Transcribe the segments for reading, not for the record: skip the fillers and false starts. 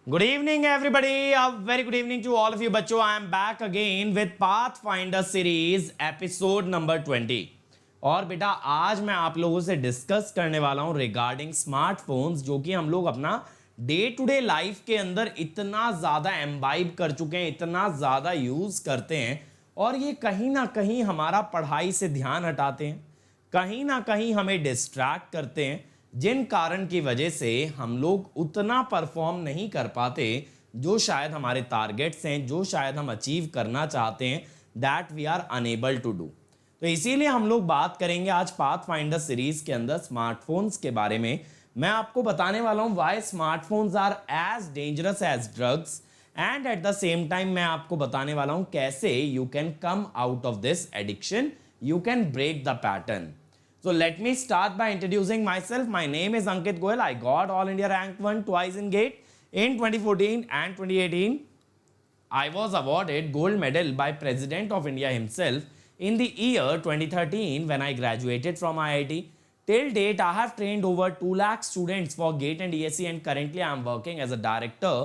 Good evening, everybody. A very good evening to all of you, बच्चों. I am back again with Pathfinder series episode number 20. और बेटा आज मैं आप लोगों से डिस्कस करने वाला हूं रिगार्डिंग स्मार्टफोन्स, जो कि हम लोग अपना डे टू डे लाइफ के अंदर इतना ज़्यादा एम्बाइब कर चुके हैं, इतना ज़्यादा यूज़ करते हैं, और ये कहीं ना कहीं हमारा पढ़ाई से ध्यान हटाते हैं, कहीं ना कहीं हमें डिस्ट्रैक्ट करते हैं, जिन कारण की वजह से हम लोग उतना परफॉर्म नहीं कर पाते जो शायद हमारे टारगेट्स हैं, जो शायद हम अचीव करना चाहते हैं, that we are unable to do. तो इसीलिए हम लोग बात करेंगे आज पाथफाइंडर सीरीज के अंदर स्मार्टफोन्स के बारे में। मैं आपको बताने वाला हूं why smartphones are as dangerous as drugs, and at the same time मैं आपको बताने वाला हूं कैसे you can come out of this addiction, you can break the pattern. So let me start by introducing myself. My name is Ankit Goyal. I got All India Rank 1 twice in GATE in 2014 and 2018. I was awarded gold medal by President of India himself in the year 2013 when I graduated from IIT. Till date, I have trained over 2 lakh students for GATE and ESE, and currently I am working as a director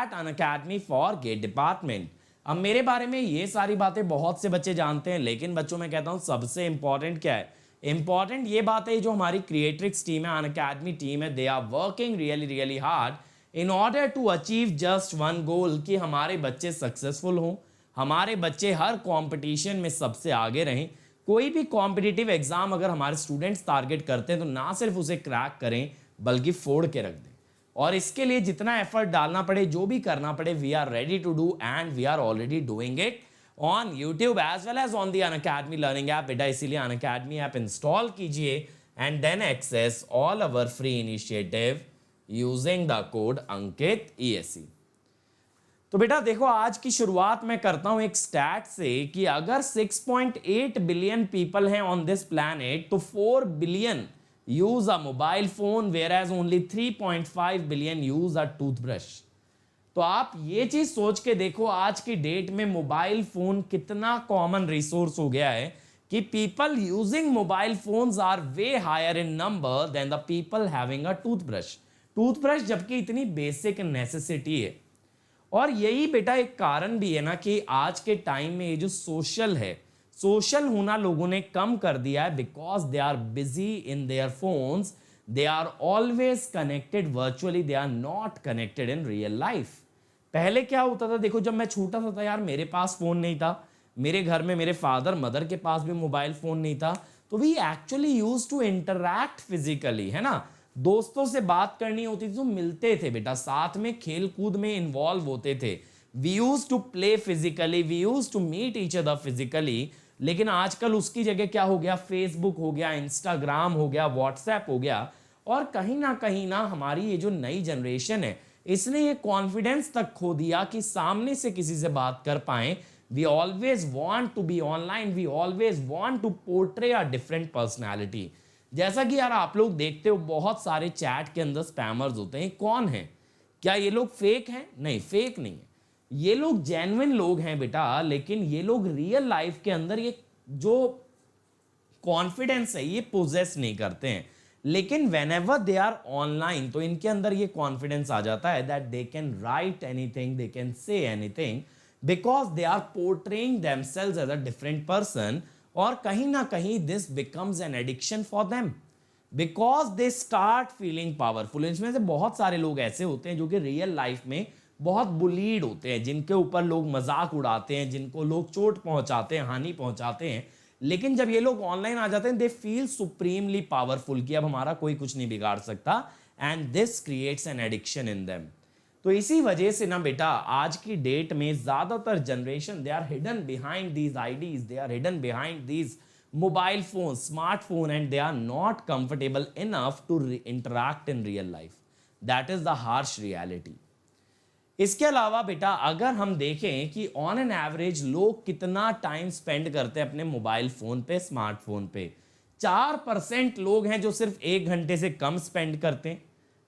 at an academy for GATE department. अब मेरे बारे में ये सारी बातें बहुत से बच्चे जानते हैं, लेकिन बच्चों मैं कहता हूँ सबसे इंपॉर्टेंट क्या है? इंपॉर्टेंट ये बात है, जो हमारी क्रिएट्रिक्स टीम है, अनअकैडमी टीम है, they are working really hard in order to achieve just one goal, कि हमारे बच्चे सक्सेसफुल हों, हमारे बच्चे हर कंपटीशन में सबसे आगे रहें। कोई भी कॉम्पिटिटिव एग्जाम अगर हमारे स्टूडेंट्स टारगेट करते हैं तो ना सिर्फ उसे क्रैक करें बल्कि फोड़ के रख दें, और इसके लिए जितना एफर्ट डालना पड़े, जो भी करना पड़े, we are ready to do and we are already doing it on YouTube as well as on the Unacademy learning app। बेटा इसीलिए Unacademy ऐप इंस्टॉल कीजिए and then access all our free initiative using the code Ankit ESE। तो बेटा देखो, आज की शुरुआत मैं करता हूं एक स्टैट से कि अगर 6.8 बिलियन पीपल हैं ऑन दिस प्लैनेट, तो 4 billion use a mobile phone, whereas only 3.5 billion use a toothbrush. तो आप ये चीज सोच के देखो, आज की डेट में मोबाइल फोन कितना कॉमन रिसोर्स हो गया है कि people using mobile phones are way higher in number than the people having a toothbrush जबकि इतनी बेसिक नेसेसिटी है। और यही बेटा एक कारण भी है ना कि आज के टाइम में ये जो सोशल होना लोगों ने कम कर दिया है, because they are busy in their phones, they are always connected virtually, they are not connected in real life. पहले क्या होता था, देखो जब मैं छोटा सा था यार, मेरे पास फोन नहीं था, मेरे घर में मेरे फादर मदर के पास भी मोबाइल फोन नहीं था, तो we actually use to interact physically, है ना। दोस्तों से बात करनी होती थी तो मिलते थे बेटा, साथ में खेल कूद में इन्वॉल्व होते थे, we use to play physically, we use to meet each other physically. लेकिन आजकल उसकी जगह क्या हो गया, फेसबुक हो गया, इंस्टाग्राम हो गया, व्हाट्सएप हो गया, और कहीं ना हमारी ये जो नई जनरेशन है, इसने ये कॉन्फिडेंस तक खो दिया कि सामने से किसी से बात कर पाए। We always want to be online, we always want to portray a different personality. जैसा कि यार आप लोग देखते हो, बहुत सारे चैट के अंदर स्पैमर्स होते हैं। कौन है? क्या ये लोग फेक हैं? नहीं, फेक नहीं है, ये लोग जेन्युइन लोग हैं बेटा। लेकिन ये लोग रियल लाइफ के अंदर ये जो कॉन्फिडेंस है ये पोजेस नहीं करते हैं, लेकिन whenever they are online तो इनके अंदर ये कॉन्फिडेंस आ जाता है that they can write anything, they can say anything because they are portraying themselves as a different person। और कहीं ना कहीं this becomes an addiction for them because they start feeling powerful। इसमें से बहुत सारे लोग ऐसे होते हैं जो कि रियल लाइफ में बहुत बुलीड होते हैं, जिनके ऊपर लोग मजाक उड़ाते हैं, जिनको लोग चोट पहुंचाते हैं, हानि पहुंचाते हैं, लेकिन जब ये लोग ऑनलाइन आ जाते हैं दे फील सुप्रीमली पावरफुल कि अब हमारा कोई कुछ नहीं बिगाड़ सकता, and this creates an addiction in them. तो इसी वजह से ना बेटा आज की डेट में ज्यादातर generation they are hidden behind these IDs, they are hidden behind these mobile phone, smartphone, and they are not comfortable enough to interact in real life. That is the harsh reality. इसके अलावा बेटा अगर हम देखें कि on an average लोग कितना time spend करते हैं अपने मोबाइल फोन पे, स्मार्टफोन पे, 4% लोग हैं जो सिर्फ 1 घंटे से कम स्पेंड करते हैं,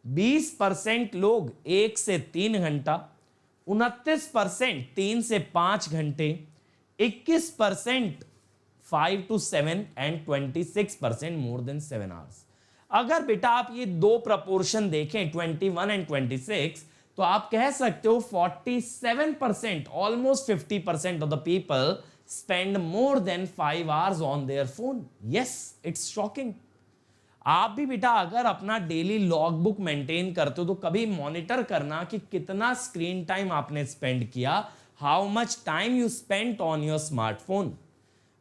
20% लोग 1 से 3 घंटा, 29% 3 से 5 घंटे, 21% 5 to 7 and 26% more than 7 hours. अगर बेटा आप ये दो प्रपोर्शन देखें 21 एंड 26, तो आप कह सकते हो 47%, almost 50% of the people spend more than 5 hours on their phone. Yes, it's shocking. आप भी बेटा अगर अपना डेली लॉग बुक मेंटेन करते हो तो कभी मॉनिटर करना कि कितना स्क्रीन टाइम आपने स्पेंड किया, how much time you spent on your smartphone,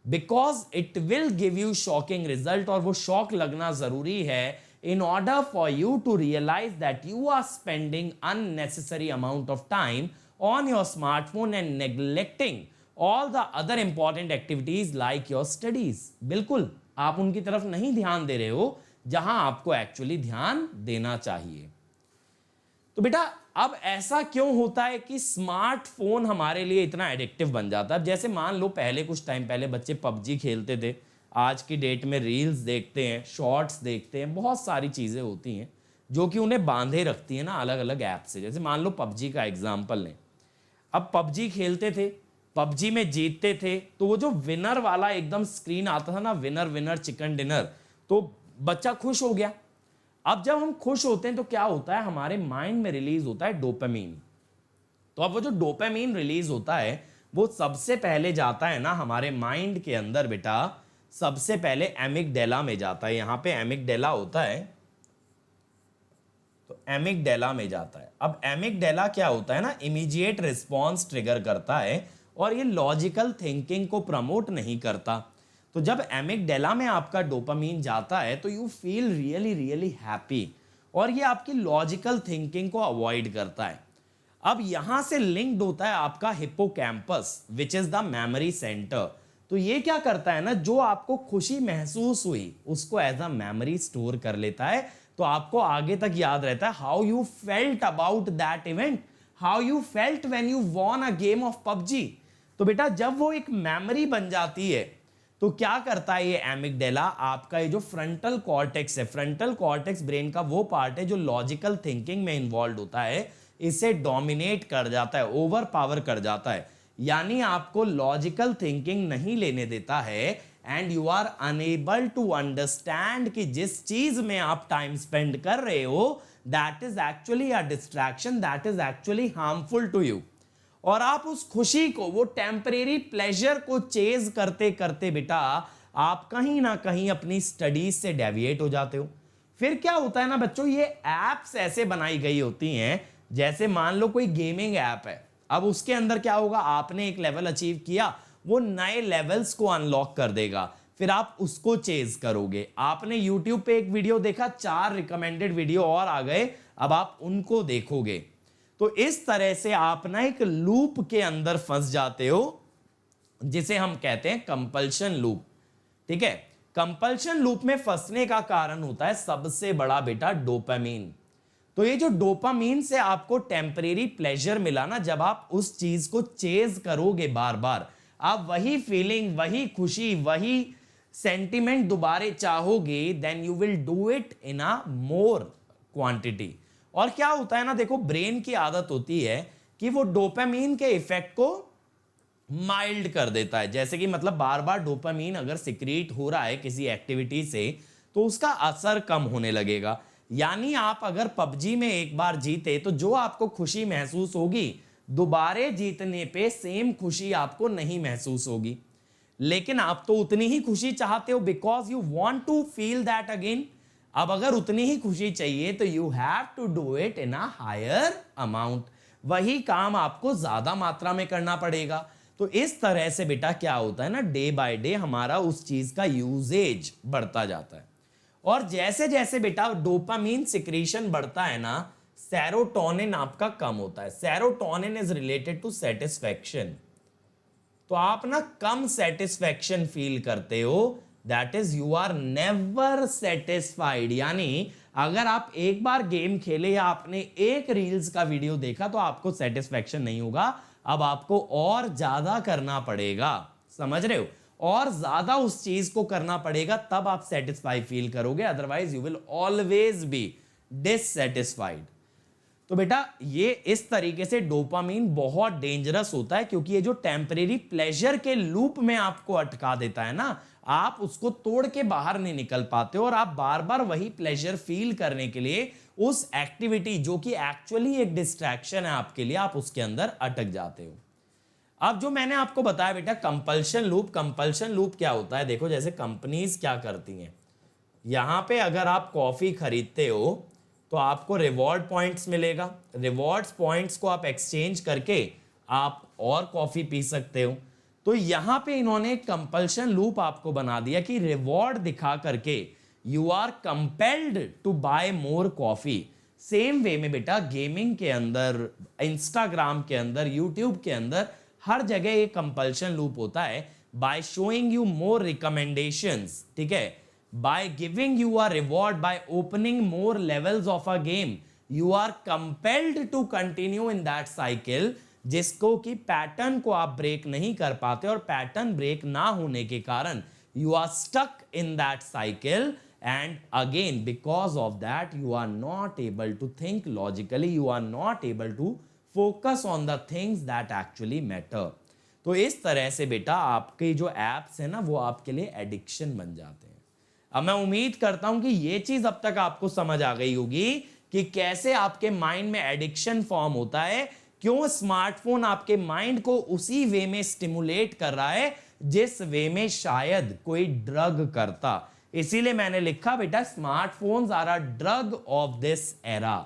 because it will give you shocking result. और वो शॉक लगना जरूरी है in order for you to realize that you are spending unnecessary amount of time on your smartphone and neglecting all the other important activities like your studies। बिल्कुल आप उनकी तरफ नहीं ध्यान दे रहे हो जहां आपको एक्चुअली ध्यान देना चाहिए। तो बेटा अब ऐसा क्यों होता है कि स्मार्टफोन हमारे लिए इतना एडिक्टिव बन जाता है? जैसे मान लो पहले कुछ टाइम पहले बच्चे पबजी खेलते थे, आज की डेट में रील्स देखते हैं, शॉर्ट्स देखते हैं, बहुत सारी चीज़ें होती हैं जो कि उन्हें बांधे रखती हैं ना अलग अलग ऐप से। जैसे मान लो पबजी का एग्जांपल लें, अब पबजी खेलते थे, पबजी में जीतते थे तो वो जो विनर वाला एकदम स्क्रीन आता था ना, विनर विनर चिकन डिनर, तो बच्चा खुश हो गया। अब जब हम खुश होते हैं तो क्या होता है, हमारे माइंड में रिलीज होता है डोपामीन। तो अब वो जो डोपामीन रिलीज होता है वो सबसे पहले जाता है ना हमारे माइंड के अंदर बेटा, सबसे पहले एमिगडेला में जाता है। यहां पे एमिगडेला होता है, तो एमिगडेला में जाता है। अब एमिगडेला क्या होता है ना, इमीडिएट रिस्पॉन्स ट्रिगर करता है और ये लॉजिकल थिंकिंग को प्रमोट नहीं करता। तो जब एमिगडेला में आपका डोपामीन जाता है तो you feel really really happy, और ये आपकी लॉजिकल थिंकिंग को अवॉइड करता है। अब यहां से लिंक्ड होता है आपका hippocampus which is the memory centre. तो ये क्या करता है ना, जो आपको खुशी महसूस हुई उसको एज अ मेमोरी स्टोर कर लेता है, तो आपको आगे तक याद रहता है how you felt about that event, how you felt when you von a game of PUBG. तो बेटा जब वो एक मेमोरी बन जाती है तो क्या करता है ये एमिगडेला, आपका ये जो फ्रंटल कॉर्टेक्स है, फ्रंटल कॉर्टेक्स ब्रेन का वो पार्ट है जो लॉजिकल थिंकिंग में इन्वॉल्व होता है, इसे डोमिनेट कर जाता है, ओवर पावर कर जाता है, यानी आपको लॉजिकल थिंकिंग नहीं लेने देता है and you are unable to understand कि जिस चीज में आप टाइम स्पेंड कर रहे हो that is actually a distraction, that is actually harmful to you. और आप उस खुशी को, वो टेम्परेरी प्लेजर को चेज करते करते बेटा आप कहीं ना कहीं अपनी स्टडीज से डेविएट हो जाते हो। फिर क्या होता है ना बच्चों, ये एप्स ऐसे बनाई गई होती हैं, जैसे मान लो कोई गेमिंग ऐप है, अब उसके अंदर क्या होगा, आपने एक लेवल अचीव किया, वो नए लेवल्स को अनलॉक कर देगा, फिर आप उसको चेज करोगे। आपने YouTube पे एक वीडियो देखा, 4 रिकमेंडेड वीडियो और आ गए, अब आप उनको देखोगे। तो इस तरह से आप ना एक लूप के अंदर फंस जाते हो जिसे हम कहते हैं कंपल्शन लूप। ठीक है, कंपल्शन लूप में फंसने का कारण होता है सबसे बड़ा बेटा डोपामीन। तो ये जो डोपामीन से आपको टेम्परेरी प्लेजर मिला ना, जब आप उस चीज को चेज करोगे बार बार, आप वही फीलिंग, वही खुशी, वही सेंटिमेंट दोबारा चाहोगे, then you will do it in a more quantity. और क्या होता है ना, देखो ब्रेन की आदत होती है कि वो डोपामीन के इफेक्ट को माइल्ड कर देता है। जैसे कि मतलब बार बार डोपामीन अगर सिक्रीट हो रहा है किसी एक्टिविटी से तो उसका असर कम होने लगेगा। यानी आप अगर पबजी में एक बार जीते तो जो आपको खुशी महसूस होगी, दोबारे जीतने पे सेम खुशी आपको नहीं महसूस होगी। लेकिन आप तो उतनी ही खुशी चाहते हो because you want to feel that again. अब अगर उतनी ही खुशी चाहिए तो you have to do it in a higher amount, वही काम आपको ज्यादा मात्रा में करना पड़ेगा। तो इस तरह से बेटा क्या होता है ना, डे बाय डे हमारा उस चीज का यूजेज बढ़ता जाता है। और जैसे जैसे बेटा डोपामीन सिक्रीशन बढ़ता है ना, सेरोटोनिन आपका कम होता है। Serotonin is related to satisfaction. तो आप ना कम सेटिस्फैक्शन फील करते हो, that is you are never satisfied. यानी अगर आप एक बार गेम खेले या आपने एक रील्स का वीडियो देखा तो आपको सेटिस्फैक्शन नहीं होगा, अब आपको और ज्यादा करना पड़ेगा, समझ रहे हो, और ज्यादा उस चीज को करना पड़ेगा तब आप सेटिस्फाई फील करोगे, otherwise you will always be dissatisfied. तो बेटा ये इस तरीके से डोपामीन बहुत डेंजरस होता है, क्योंकि ये जो टेम्परेरी प्लेजर के लूप में आपको अटका देता है ना, आप उसको तोड़ के बाहर नहीं निकल पाते हो और आप बार बार वही प्लेजर फील करने के लिए उस एक्टिविटी जो कि एक्चुअली एक डिस्ट्रैक्शन है आपके लिए, आप उसके अंदर अटक जाते हो। अब जो मैंने आपको बताया बेटा कंपल्शन लूप क्या होता है, देखो जैसे कंपनीज क्या करती हैं, यहां पे अगर आप कॉफी खरीदते हो तो आपको रिवॉर्ड पॉइंट्स मिलेगा, रिवॉर्ड्स पॉइंट्स को आप एक्सचेंज करके आप और कॉफी पी सकते हो। तो यहां पे इन्होंने कंपल्शन लूप आपको बना दिया कि रिवॉर्ड दिखा करके you are compelled to buy more coffee. Same way में बेटा गेमिंग के अंदर, इंस्टाग्राम के अंदर, यूट्यूब के अंदर हर जगह एक कंपल्शन लूप होता है। By showing you more recommendations, ठीक है, by giving you a reward, by opening more levels of a game, you are compelled to continue in that cycle, जिसको कि पैटर्न को आप ब्रेक नहीं कर पाते और पैटर्न ब्रेक ना होने के कारण you are stuck in that cycle and again because of that you are not able to think logically, you are not able to focus on the things that actually matter. तो इस तरह से बेटा आपके जो एप्स है ना वो आपके लिए एडिक्शन बन जाते हैं। अब मैं उम्मीद करता हूं कि ये चीज अब तक आपको समझ आ गई होगी कि कैसे आपके माइंड में एडिक्शन फॉर्म होता है, क्यों स्मार्टफोन आपके माइंड को उसी वे में स्टिमुलेट कर रहा है जिस वे में शायद कोई ड्रग करता। इसीलिए मैंने लिखा बेटा smartphones are a drug of this era,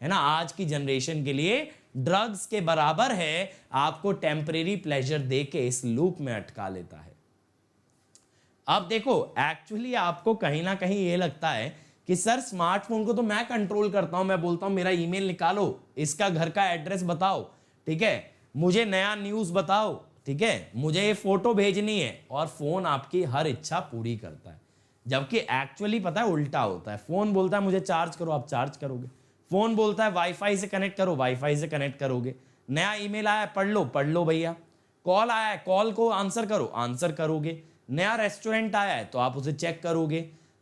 है ना, आज की जनरेशन के लिए ड्रग्स के बराबर है, आपको टेम्परेरी प्लेजर देके इस लूप में अटका लेता है। अब देखो एक्चुअली आपको कहीं ना कहीं ये लगता है कि सर स्मार्टफोन को तो मैं कंट्रोल करता हूं, मैं बोलता हूं मेरा ईमेल निकालो, इसका घर का एड्रेस बताओ, ठीक है, मुझे नया न्यूज़ बताओ, ठीक है, मुझे ये फोटो भेजनी है, और फोन आपकी हर इच्छा पूरी करता है। जबकि एक्चुअली पता है उल्टा होता है, फोन बोलता है मुझे चार्ज करो, आप चार्ज करोगे, फोन बोलता है वाईफाई से कनेक्ट करो, वाईफाई से कनेक्ट करोगे, नया ईमेल आया है पढ़ लो भैया, कॉल आया है कॉल को आंसर करो, आंसर करोगे, नया रेस्टोरेंट आया है तो आप उसे चेक करोगे।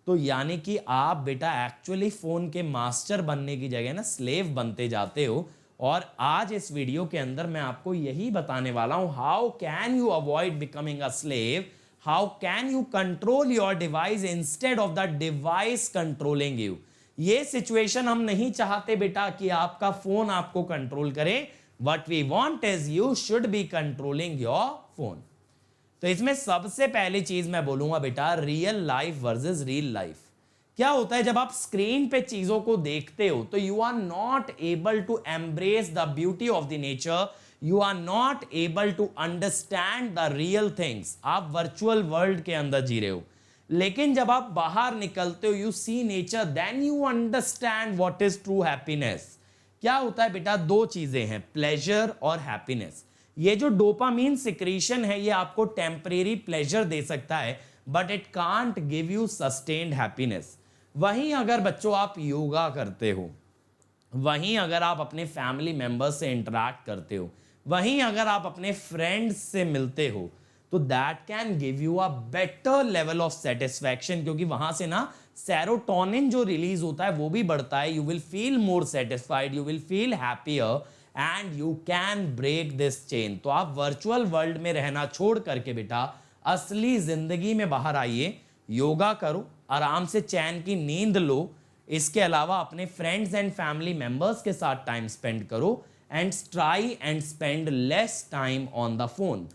तो यानी कि आप बेटा एक्चुअली फोन के मास्टर बनने की जगह ना स्लेव बनते जाते हो। और आज इस वीडियो के अंदर मैं आपको यही बताने वाला हूं, how can you avoid becoming a slave, how can you control your device instead of the device controlling you. ये सिचुएशन हम नहीं चाहते बेटा कि आपका फोन आपको कंट्रोल करे, what we want is you should be controlling your phone. तो इसमें सबसे पहली चीज मैं बोलूंगा बेटा real life versus reel life. क्या होता है जब आप स्क्रीन पे चीजों को देखते हो तो you are not able to embrace the beauty of the nature, you are not able to understand the real things. आप वर्चुअल वर्ल्ड के अंदर जी रहे हो, लेकिन जब आप बाहर निकलते हो you see nature, then you understand what is true happiness. क्या होता है बेटा, दो चीजें हैं, प्लेजर और हैप्पीनेस। ये जो डोपामीन सिक्रीशन है ये आपको टेम्परेरी प्लेजर दे सकता है, but it can't give you sustained happiness. वहीं अगर बच्चों आप योगा करते हो, वहीं अगर आप अपने फैमिली मेंबर्स से इंटरैक्ट करते हो, वहीं अगर आप अपने फ्रेंड्स से मिलते हो, तो that can give you a better level of satisfaction, क्योंकि वहां से ना सेरोटोनिन जो रिलीज होता है वो भी बढ़ता है। You will feel more satisfied, you will feel happier and you can break this chain. तो आप वर्चुअल वर्ल्ड में रहना छोड़ करके बेटा असली जिंदगी में बाहर आइए, योगा करो, आराम से चैन की नींद लो, इसके अलावा अपने फ्रेंड्स एंड फैमिली मेंबर्स के साथ टाइम स्पेंड करो and try and spend less time on the phone.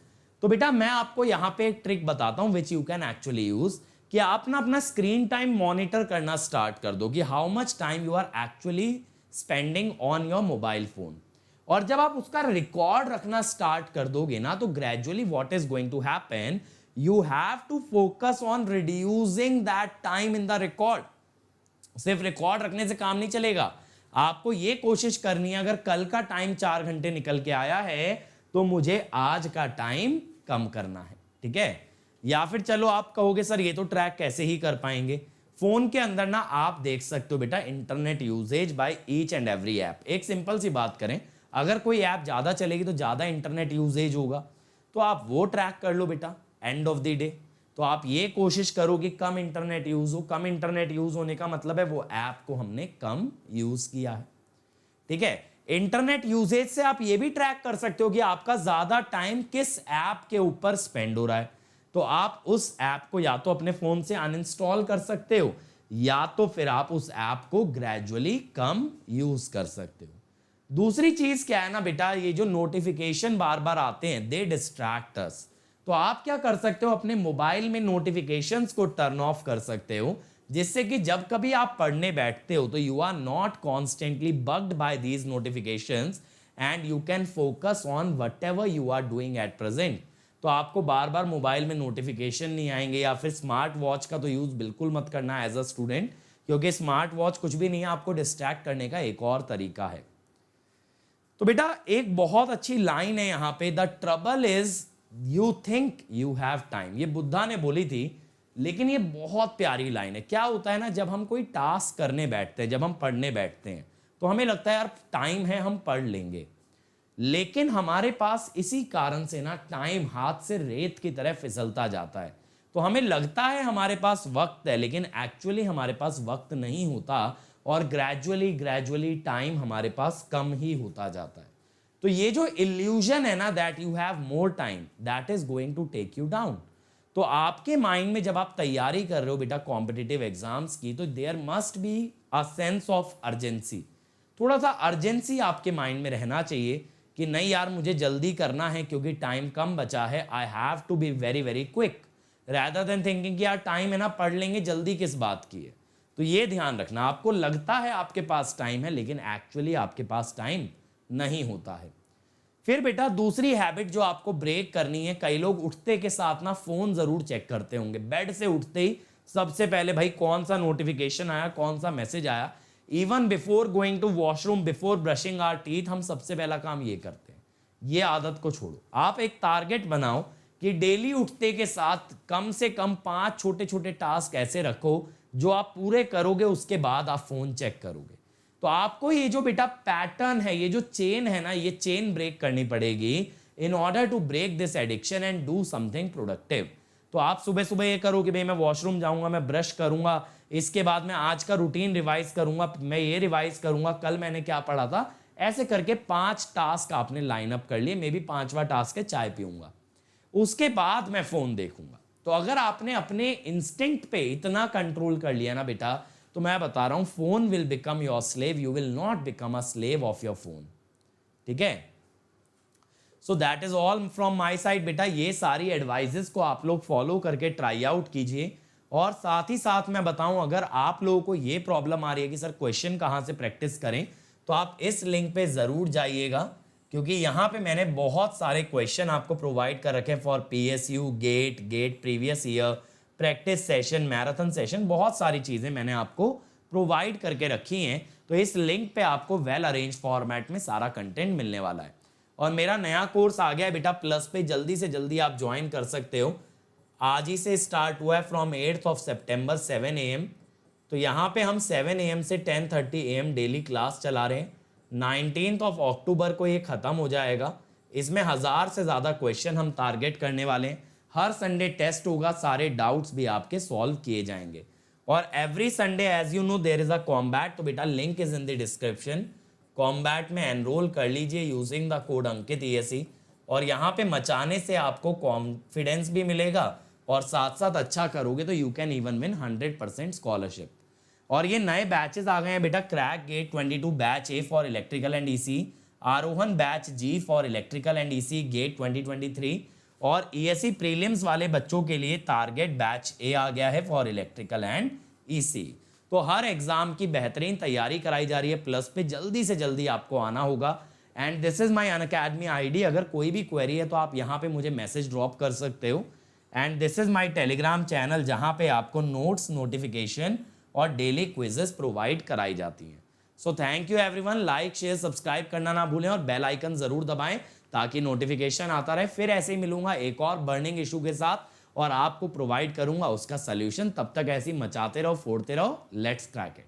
तो बेटा मैं आपको यहां पे एक ट्रिक बताता हूं which you can actually use, कि आप ना अपना स्क्रीन टाइम मॉनिटर करना स्टार्ट कर दो कि how much time you are actually spending on your mobile phone. और जब आप उसका रिकॉर्ड रखना स्टार्ट कर दोगे ना तो gradually what is going to happen, you have to focus on reducing that time in the record. सिर्फ रिकॉर्ड रखने से काम नहीं चलेगा, आपको ये कोशिश करनी है अगर कल का टाइम 4 घंटे निकल के आया है तो मुझे आज का टाइम कम करना है, ठीक है। या फिर चलो आप कहोगे सर ये तो ट्रैक कैसे ही कर पाएंगे, फोन के अंदर ना आप देख सकते हो बेटा internet usage by each and every app. एक सिंपल सी बात करें, अगर कोई ऐप ज्यादा चलेगी तो ज्यादा इंटरनेट यूजेज होगा, तो आप वो ट्रैक कर लो बेटा एंड ऑफ द डे। तो आप ये कोशिश करो कि कम इंटरनेट यूज हो, कम इंटरनेट यूज होने का मतलब है वो ऐप को हमने कम यूज किया है, ठीक है। इंटरनेट यूजेज से आप ये भी ट्रैक कर सकते हो कि आपका ज्यादा टाइम किस ऐप के ऊपर स्पेंड हो रहा है। तो आप उस ऐप को या तो अपने फोन से अनइंस्टॉल कर सकते हो या तो फिर आप उस ऐप को ग्रेजुअली कम यूज कर सकते हो। दूसरी चीज क्या है ना बेटा, ये जो नोटिफिकेशन बार बार आते हैं दे डिस्ट्रैक्ट अस। तो आप क्या कर सकते हो, अपने मोबाइल में नोटिफिकेशंस को टर्न ऑफ कर सकते हो, जिससे कि जब कभी आप पढ़ने बैठते हो तो you are not constantly bugged by these notifications and you can focus on whatever you are doing at present. तो आपको बार बार मोबाइल में नोटिफिकेशन नहीं आएंगे, या फिर स्मार्ट वॉच का तो यूज बिल्कुल मत करना एज अ स्टूडेंट, क्योंकि स्मार्ट वॉच कुछ भी नहीं है, आपको डिस्ट्रैक्ट करने का एक और तरीका है। तो बेटा एक बहुत अच्छी लाइन है यहां पे, the trouble is you think you have time. ये बुद्धा ने बोली थी, लेकिन ये बहुत प्यारी लाइन है। क्या होता है ना, जब हम कोई टास्क करने बैठते हैं, जब हम पढ़ने बैठते हैं, तो हमें लगता है यार टाइम है, हम पढ़ लेंगे, लेकिन हमारे पास इसी कारण से ना टाइम हाथ से रेत की तरह फिसलता जाता है। तो हमें लगता है हमारे पास वक्त है, लेकिन एक्चुअली हमारे पास वक्त नहीं होता, और ग्रेजुअली टाइम हमारे पास कम ही होता जाता है। तो ये जो इल्यूजन है ना that you have more time, that is going to take you down. तो आपके माइंड में जब आप तैयारी कर रहे हो बेटा कॉम्पिटिटिव एग्जाम्स की, तो there must be a sense of urgency. थोड़ा सा अर्जेंसी आपके माइंड में रहना चाहिए कि नहीं यार मुझे जल्दी करना है क्योंकि टाइम कम बचा है, I have to be very very quick, rather than thinking कि यार टाइम है ना, पढ़ लेंगे, जल्दी किस बात की है। तो ये ध्यान रखना, आपको लगता है आपके पास टाइम है, लेकिन एक्चुअली आपके पास टाइम नहीं होता है। फिर बेटा दूसरी हैबिट जो आपको ब्रेक करनी है, कई लोग उठते के साथ ना फोन जरूर चेक करते होंगे, बेड से उठते ही सबसे पहले भाई कौन सा नोटिफिकेशन आया, कौन सा मैसेज आया। Even before going to washroom, before brushing our teeth, हम सबसे पहला काम ये करते हैं। ये आदत को छोड़ो, आप एक टारगेट बनाओ कि डेली उठते के साथ कम से कम 5 छोटे छोटे टास्क ऐसे रखो जो आप पूरे करोगे, उसके बाद आप फोन चेक करोगे। तो आपको ये जो बेटा पैटर्न है, ये जो चेन है ना, ये चेन ब्रेक करनी पड़ेगी in order to break this addiction and do something productive. तो आप सुबह सुबह ये करो कि भाई मैं वॉशरूम जाऊंगा, मैं ब्रश करूंगा, इसके बाद मैं आज का रूटीन रिवाइज करूंगा, मैं ये रिवाइज करूंगा, कल मैंने क्या पढ़ा था, ऐसे करके 5 टास्क आपने लाइन अप कर लिए। मे बी 5वां टास्क है चाय पीऊंगा, उसके बाद मैं फोन देखूंगा। तो अगर आपने अपने इंस्टिंक्ट पे इतना कंट्रोल कर लिया ना बेटा, तो मैं बता रहा हूं phone will become your slave, you will not become a slave of your phone. ठीक है, so that is all from my side बेटा। ये सारी एडवाइजेस को आप लोग फॉलो करके ट्राई आउट कीजिए। और साथ ही साथ मैं बताऊं, अगर आप लोगों को ये प्रॉब्लम आ रही है कि सर क्वेश्चन कहां से प्रैक्टिस करें, तो आप इस लिंक पे जरूर जाइएगा, क्योंकि यहां पे मैंने बहुत सारे क्वेश्चन आपको प्रोवाइड कर रखे हैं for PSU, GATE previous year, practice session, marathon session, बहुत सारी चीजें मैंने आपको प्रोवाइड करके रखी हैं। तो इस लिंक पे आपको वेल अरेंज फॉर्मेट में सारा कंटेंट मिलने वाला है। और मेरा नया कोर्स आ गया है बेटा प्लस पे, जल्दी से जल्दी आप ज्वाइन कर सकते हो। आज ही से स्टार्ट हुआ है from 8th of September 7 AM। तो यहाँ पे हम 7 AM से 10:30 AM डेली क्लास चला रहे हैं। 19th of October को ये ख़त्म हो जाएगा। इसमें 1000 से ज़्यादा क्वेश्चन हम टारगेट करने वाले हैं। हर संडे टेस्ट होगा, सारे डाउट्स भी आपके सॉल्व किए जाएंगे। और every Sunday as you know there is a combat, तो बेटा link is in the description. Combat में एनरोल कर लीजिए using the code Ankit ESE, और यहाँ पे मचाने से आपको कॉन्फिडेंस भी मिलेगा, और साथ साथ अच्छा करोगे तो you can even win 100% scholarship. और ये नए बैचेस आ गए हैं बेटा, crack GATE 22 batch A for electrical and EC, Arohan batch G for electrical and EC GATE 2023, और ESE प्रीलिम्स वाले बच्चों के लिए टारगेट बैच A आ गया है फॉर इलेक्ट्रिकल एंड EC। तो हर एग्जाम की बेहतरीन तैयारी कराई जा रही है प्लस पे, जल्दी से जल्दी आपको आना होगा। And this is my Unacademy ID, अगर कोई भी क्वेरी है तो आप यहाँ पे मुझे मैसेज ड्रॉप कर सकते हो। And this is my Telegram channel, जहाँ पे आपको नोट्स, नोटिफिकेशन और डेली क्विजेस प्रोवाइड कराई जाती हैं। So thank you everyone, like share subscribe करना ना भूलें, और बेल आइकन जरूर दबाएं ताकि नोटिफिकेशन आता रहे। फिर ऐसे ही मिलूंगा एक और बर्निंग इशू के साथ, और आपको प्रोवाइड करूंगा उसका सोल्यूशन। तब तक ऐसे ही मचाते रहो, फोड़ते रहो, लेट्स क्रैक इट।